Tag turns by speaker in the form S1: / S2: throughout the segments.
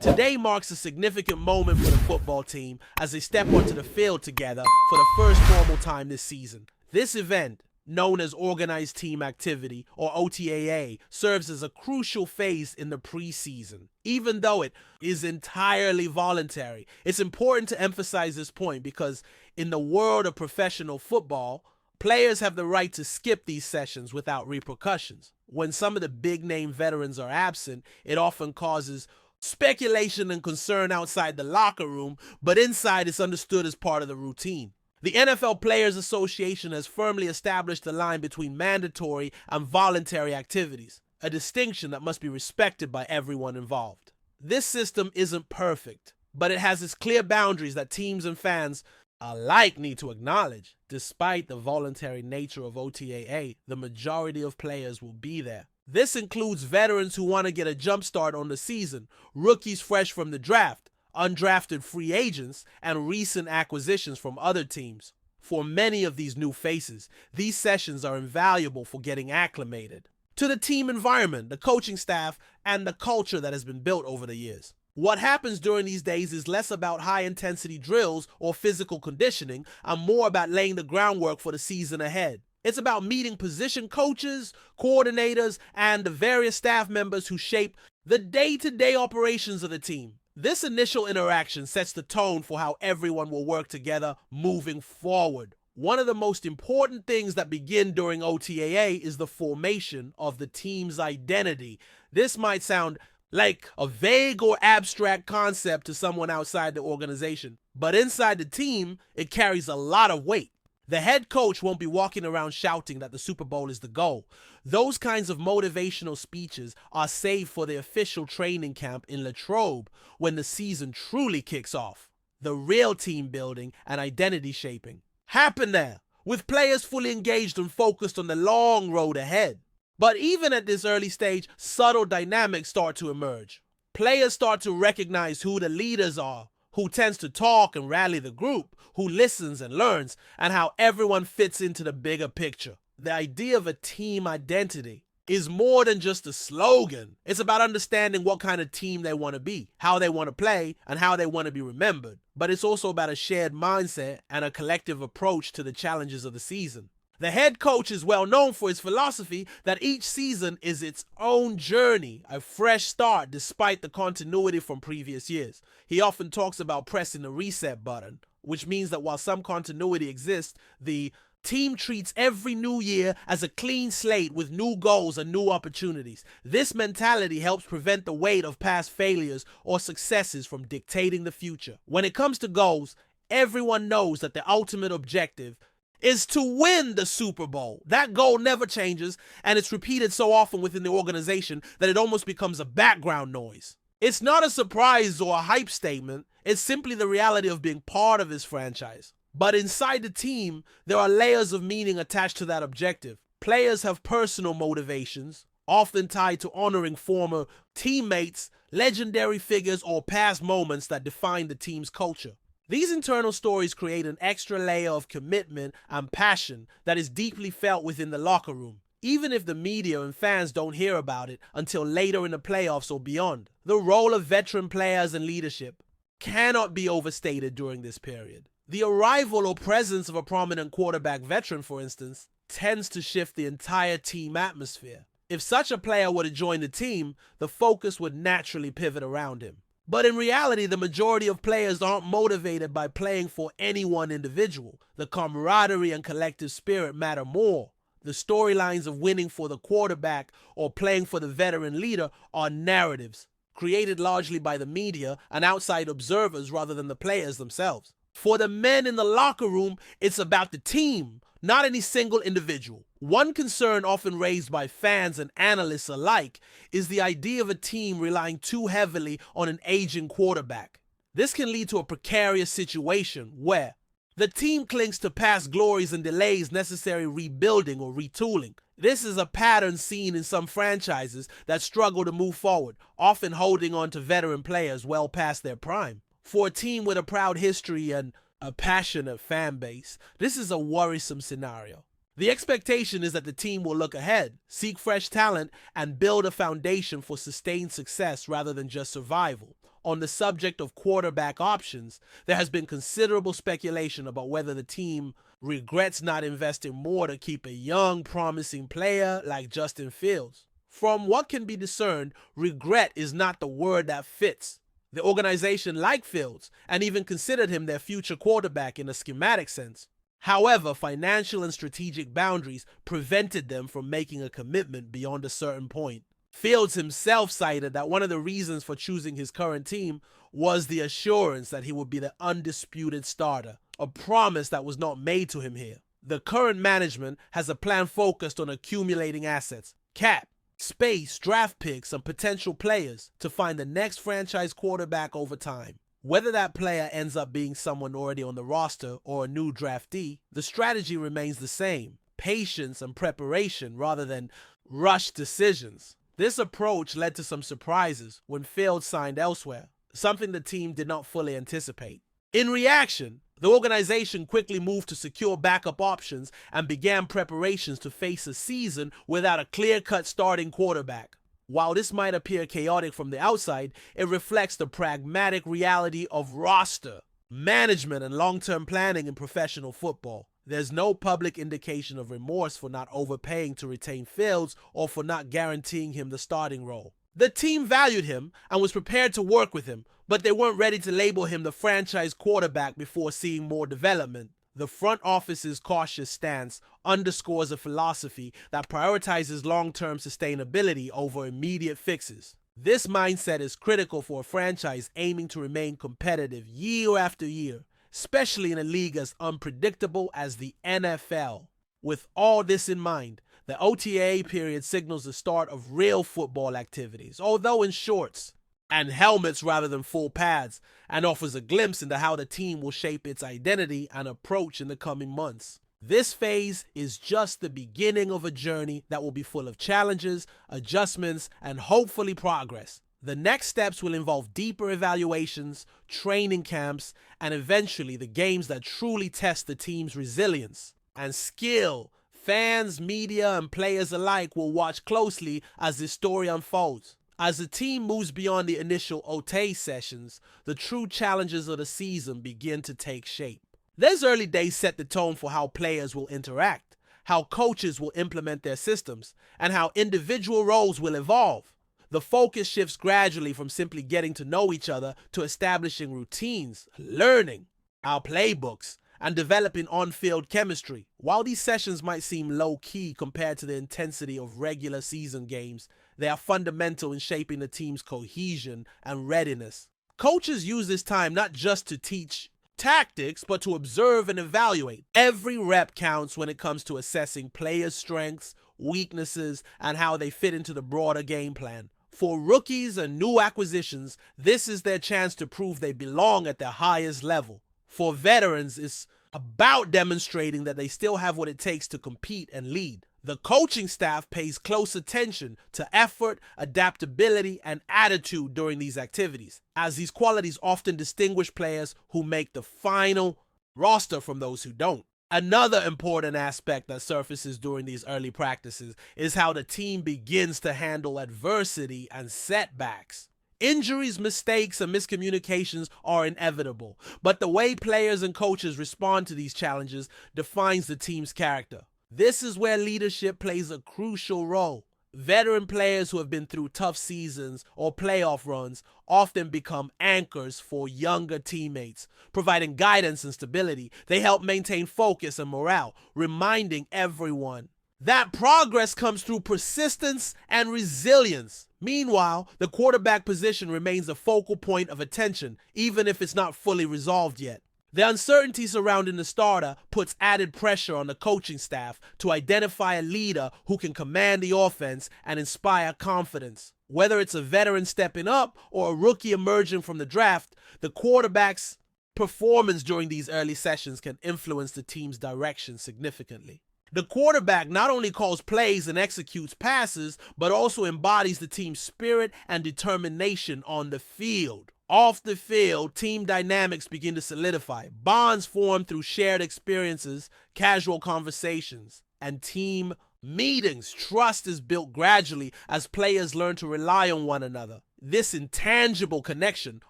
S1: Today marks a significant moment for the football team as they step onto the field together for the first formal time this season. This event, known as Organized Team Activity, or OTAA, serves as a crucial phase in the preseason. Even though it is entirely voluntary, it's important to emphasize this point because in the world of professional football, players have the right to skip these sessions without repercussions. When some of the big-name veterans are absent, it often causes speculation and concern outside the locker room, but inside it's understood as part of the routine. The NFL Players Association has firmly established the line between mandatory and voluntary activities, a distinction that must be respected by everyone involved. This system isn't perfect, but it has its clear boundaries that teams and fans alike need to acknowledge. Despite the voluntary nature of OTAA, the majority of players will be there. This includes veterans who want to get a jump start on the season, rookies fresh from the draft, undrafted free agents, and recent acquisitions from other teams. For many of these new faces, these sessions are invaluable for getting acclimated to the team environment, the coaching staff, and the culture that has been built over the years. What happens during these days is less about high-intensity drills or physical conditioning and more about laying the groundwork for the season ahead. It's about meeting position coaches, coordinators, and the various staff members who shape the day-to-day operations of the team. This initial interaction sets the tone for how everyone will work together moving forward. One of the most important things that begin during OTAA is the formation of the team's identity. This might sound like a vague or abstract concept to someone outside the organization, but inside the team, it carries a lot of weight. The head coach won't be walking around shouting that the Super Bowl is the goal. Those kinds of motivational speeches are saved for the official training camp in Latrobe when the season truly kicks off. The real team building and identity shaping happen there, with players fully engaged and focused on the long road ahead. But even at this early stage, subtle dynamics start to emerge. Players start to recognize who the leaders are, who tends to talk and rally the group, who listens and learns, and how everyone fits into the bigger picture. The idea of a team identity is more than just a slogan. It's about understanding what kind of team they want to be, how they want to play, and how they want to be remembered. But it's also about a shared mindset and a collective approach to the challenges of the season. The head coach is well known for his philosophy that each season is its own journey, a fresh start despite the continuity from previous years. He often talks about pressing the reset button, which means that while some continuity exists, the team treats every new year as a clean slate with new goals and new opportunities. This mentality helps prevent the weight of past failures or successes from dictating the future. When it comes to goals, everyone knows that the ultimate objective is to win the Super Bowl. That goal never changes, and it's repeated so often within the organization that it almost becomes a background noise. It's not a surprise or a hype statement. It's simply the reality of being part of this franchise. But inside the team, there are layers of meaning attached to that objective. Players have personal motivations, often tied to honoring former teammates, legendary figures, or past moments that define the team's culture. These internal stories create an extra layer of commitment and passion that is deeply felt within the locker room, even if the media and fans don't hear about it until later in the playoffs or beyond. The role of veteran players and leadership cannot be overstated during this period. The arrival or presence of a prominent quarterback veteran, for instance, tends to shift the entire team atmosphere. If such a player were to join the team, the focus would naturally pivot around him. But in reality, the majority of players aren't motivated by playing for any one individual. The camaraderie and collective spirit matter more. The storylines of winning for the quarterback or playing for the veteran leader are narratives, created largely by the media and outside observers rather than the players themselves. For the men in the locker room, it's about the team, not any single individual. One concern often raised by fans and analysts alike is the idea of a team relying too heavily on an aging quarterback. This can lead to a precarious situation where the team clings to past glories and delays necessary rebuilding or retooling. This is a pattern seen in some franchises that struggle to move forward, often holding on to veteran players well past their prime. For a team with a proud history and a passionate fan base, this is a worrisome scenario. The expectation is that the team will look ahead, seek fresh talent, and build a foundation for sustained success rather than just survival. On the subject of quarterback options, there has been considerable speculation about whether the team regrets not investing more to keep a young, promising player like Justin Fields. From what can be discerned, regret is not the word that fits. The organization liked Fields and even considered him their future quarterback in a schematic sense. However, financial and strategic boundaries prevented them from making a commitment beyond a certain point. Fields himself cited that one of the reasons for choosing his current team was the assurance that he would be the undisputed starter, a promise that was not made to him here. The current management has a plan focused on accumulating assets, cap, space, draft picks, and potential players to find the next franchise quarterback over time. Whether that player ends up being someone already on the roster or a new draftee, the strategy remains the same: patience and preparation rather than rushed decisions. This approach led to some surprises when Fields signed elsewhere, something the team did not fully anticipate. In reaction, the organization quickly moved to secure backup options and began preparations to face a season without a clear-cut starting quarterback. While this might appear chaotic from the outside, it reflects the pragmatic reality of roster management and long-term planning in professional football. There's no public indication of remorse for not overpaying to retain Fields or for not guaranteeing him the starting role. The team valued him and was prepared to work with him, but they weren't ready to label him the franchise quarterback before seeing more development. The front office's cautious stance underscores a philosophy that prioritizes long-term sustainability over immediate fixes. This mindset is critical for a franchise aiming to remain competitive year after year, especially in a league as unpredictable as the NFL. With all this in mind, the OTAA period signals the start of real football activities, although in shorts and helmets rather than full pads, and offers a glimpse into how the team will shape its identity and approach in the coming months. This phase is just the beginning of a journey that will be full of challenges, adjustments, and hopefully progress. The next steps will involve deeper evaluations, training camps, and eventually the games that truly test the team's resilience and skill. Fans, media, and players alike will watch closely as this story unfolds. As the team moves beyond the initial OTAA sessions, the true challenges of the season begin to take shape. These early days set the tone for how players will interact, how coaches will implement their systems, and how individual roles will evolve. The focus shifts gradually from simply getting to know each other to establishing routines, learning our playbooks, and developing on-field chemistry. While these sessions might seem low-key compared to the intensity of regular season games, they are fundamental in shaping the team's cohesion and readiness. Coaches use this time not just to teach tactics, but to observe and evaluate. Every rep counts when it comes to assessing players' strengths, weaknesses, and how they fit into the broader game plan. For rookies and new acquisitions, this is their chance to prove they belong at their highest level. For veterans, it's about demonstrating that they still have what it takes to compete and lead. The coaching staff pays close attention to effort, adaptability, and attitude during these activities, as these qualities often distinguish players who make the final roster from those who don't. Another important aspect that surfaces during these early practices is how the team begins to handle adversity and setbacks. Injuries, mistakes, and miscommunications are inevitable, but the way players and coaches respond to these challenges defines the team's character. This is where leadership plays a crucial role. Veteran players who have been through tough seasons or playoff runs often become anchors for younger teammates, providing guidance and stability. They help maintain focus and morale, reminding everyone that progress comes through persistence and resilience. Meanwhile, the quarterback position remains a focal point of attention, even if it's not fully resolved yet. The uncertainty surrounding the starter puts added pressure on the coaching staff to identify a leader who can command the offense and inspire confidence. Whether it's a veteran stepping up or a rookie emerging from the draft, the quarterback's performance during these early sessions can influence the team's direction significantly. The quarterback not only calls plays and executes passes, but also embodies the team's spirit and determination on the field. Off the field, team dynamics begin to solidify. Bonds form through shared experiences, casual conversations, and team meetings. Trust is built gradually as players learn to rely on one another. This intangible connection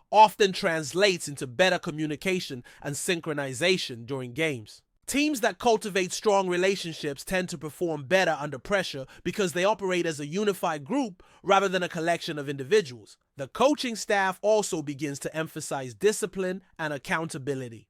S1: often translates into better communication and synchronization during games. Teams that cultivate strong relationships tend to perform better under pressure because they operate as a unified group rather than a collection of individuals. The coaching staff also begins to emphasize discipline and accountability.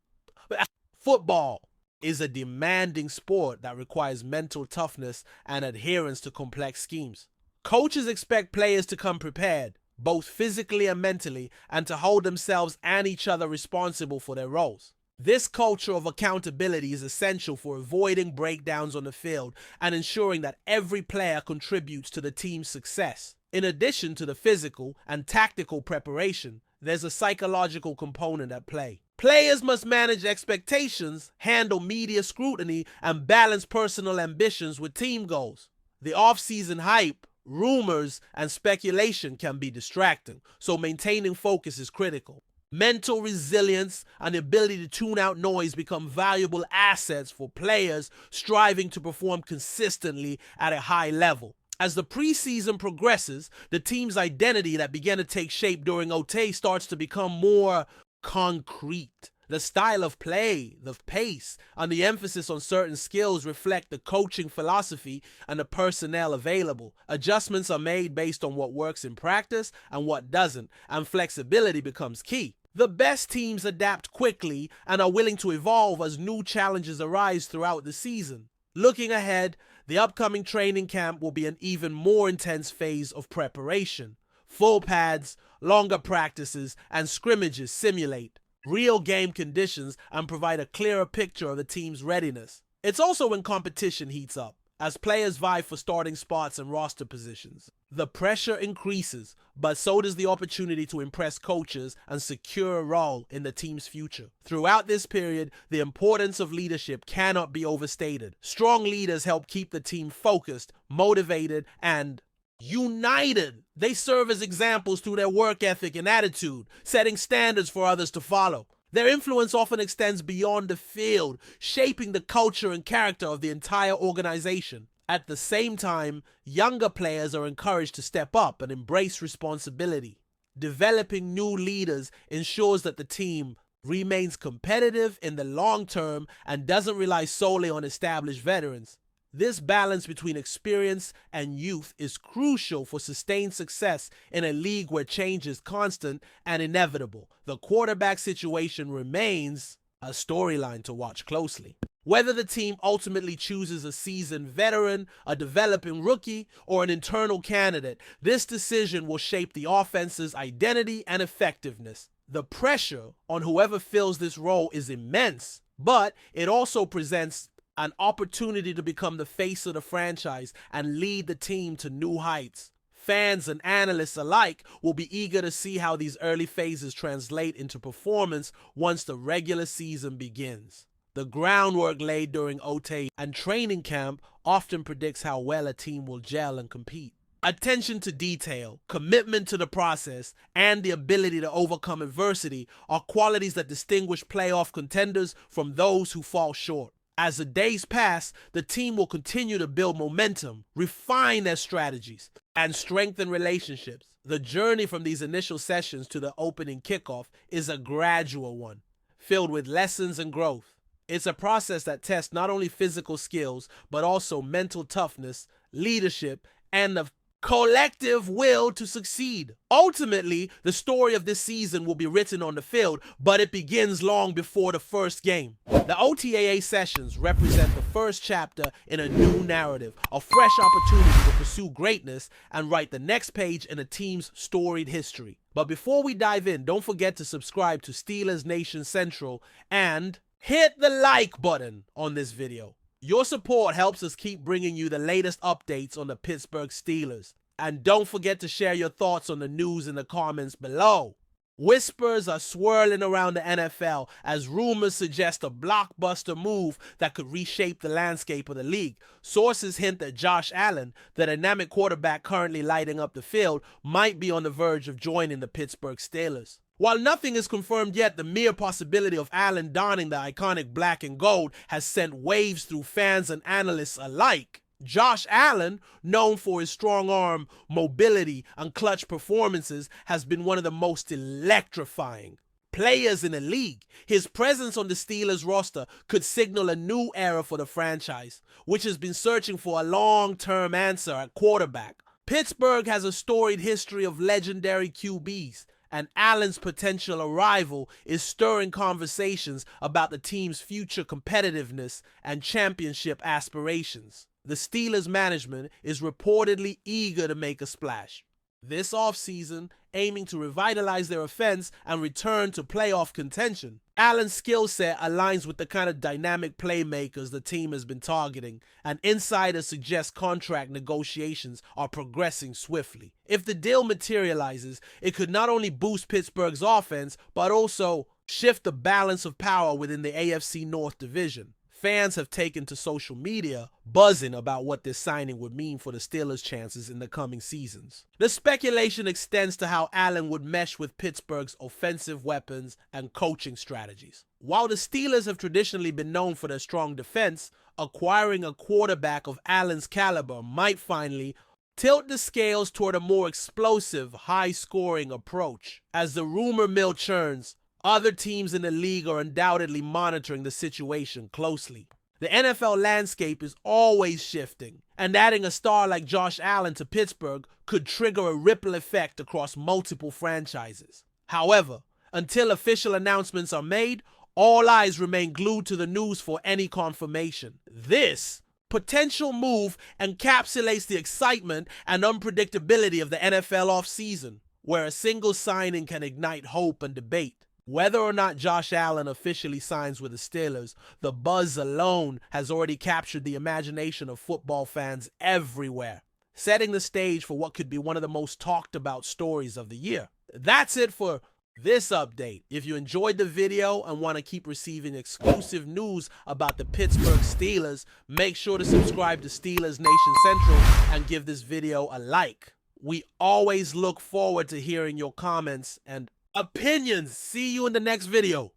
S1: Football is a demanding sport that requires mental toughness and adherence to complex schemes. Coaches expect players to come prepared, both physically and mentally, and to hold themselves and each other responsible for their roles. This culture of accountability is essential for avoiding breakdowns on the field and ensuring that every player contributes to the team's success. In addition to the physical and tactical preparation, there's a psychological component at play. Players must manage expectations, handle media scrutiny, and balance personal ambitions with team goals. The off-season hype, rumors, and speculation can be distracting, so maintaining focus is critical. Mental resilience and the ability to tune out noise become valuable assets for players striving to perform consistently at a high level. As the preseason progresses, the team's identity that began to take shape during OTAA starts to become more concrete. The style of play, the pace, and the emphasis on certain skills reflect the coaching philosophy and the personnel available. Adjustments are made based on what works in practice and what doesn't, and flexibility becomes key. The best teams adapt quickly and are willing to evolve as new challenges arise throughout the season. Looking ahead, the upcoming training camp will be an even more intense phase of preparation. Full pads, longer practices, and scrimmages simulate real game conditions and provide a clearer picture of the team's readiness. It's also when competition heats up, as players vie for starting spots and roster positions. The pressure increases, but so does the opportunity to impress coaches and secure a role in the team's future. Throughout this period, the importance of leadership cannot be overstated. Strong leaders help keep the team focused, motivated, and united. They serve as examples through their work ethic and attitude, setting standards for others to follow. Their influence often extends beyond the field, shaping the culture and character of the entire organization. At the same time, younger players are encouraged to step up and embrace responsibility. Developing new leaders ensures that the team remains competitive in the long term and doesn't rely solely on established veterans. This balance between experience and youth is crucial for sustained success in a league where change is constant and inevitable. The quarterback situation remains a storyline to watch closely. Whether the team ultimately chooses a seasoned veteran, a developing rookie, or an internal candidate, this decision will shape the offense's identity and effectiveness. The pressure on whoever fills this role is immense, but it also presents an opportunity to become the face of the franchise and lead the team to new heights. Fans and analysts alike will be eager to see how these early phases translate into performance once the regular season begins. The groundwork laid during OTAA and training camp often predicts how well a team will gel and compete. Attention to detail, commitment to the process, and the ability to overcome adversity are qualities that distinguish playoff contenders from those who fall short. As the days pass, the team will continue to build momentum, refine their strategies, and strengthen relationships. The journey from these initial sessions to the opening kickoff is a gradual one, filled with lessons and growth. It's a process that tests not only physical skills, but also mental toughness, leadership, and the collective will to succeed. Ultimately, the story of this season will be written on the field, but it begins long before the first game. The OTAA sessions represent the first chapter in a new narrative, a fresh opportunity to pursue greatness and write the next page in a team's storied history. But before we dive in, don't forget to subscribe to Steelers Nation Central and hit the like button on this video. Your support helps us keep bringing you the latest updates on the Pittsburgh Steelers. And don't forget to share your thoughts on the news in the comments below. Whispers are swirling around the NFL as rumors suggest a blockbuster move that could reshape the landscape of the league. Sources hint that Josh Allen, the dynamic quarterback currently lighting up the field, might be on the verge of joining the Pittsburgh Steelers. While nothing is confirmed yet, the mere possibility of Allen donning the iconic black and gold has sent waves through fans and analysts alike. Josh Allen, known for his strong arm, mobility, and clutch performances, has been one of the most electrifying players in the league. His presence on the Steelers roster could signal a new era for the franchise, which has been searching for a long-term answer at quarterback. Pittsburgh has a storied history of legendary QBs, and Allen's potential arrival is stirring conversations about the team's future competitiveness and championship aspirations. The Steelers' management is reportedly eager to make a splash this offseason, aiming to revitalize their offense and return to playoff contention. Allen's skill set aligns with the kind of dynamic playmakers the team has been targeting, and insiders suggest contract negotiations are progressing swiftly. If the deal materializes, it could not only boost Pittsburgh's offense, but also shift the balance of power within the AFC North division. Fans have taken to social media, buzzing about what this signing would mean for the Steelers' chances in the coming seasons. The speculation extends to how Allen would mesh with Pittsburgh's offensive weapons and coaching strategies. While the Steelers have traditionally been known for their strong defense, acquiring a quarterback of Allen's caliber might finally tilt the scales toward a more explosive, high-scoring approach. As the rumor mill churns, other teams in the league are undoubtedly monitoring the situation closely. The NFL landscape is always shifting, and adding a star like Josh Allen to Pittsburgh could trigger a ripple effect across multiple franchises. However, until official announcements are made, all eyes remain glued to the news for any confirmation. This potential move encapsulates the excitement and unpredictability of the NFL offseason, where a single signing can ignite hope and debate. Whether or not Josh Allen officially signs with the Steelers, the buzz alone has already captured the imagination of football fans everywhere, setting the stage for what could be one of the most talked about stories of the year. That's it for this update. If you enjoyed the video and want to keep receiving exclusive news about the Pittsburgh Steelers, make sure to subscribe to Steelers Nation Central and give this video a like. We always look forward to hearing your comments and opinions. See you in the next video.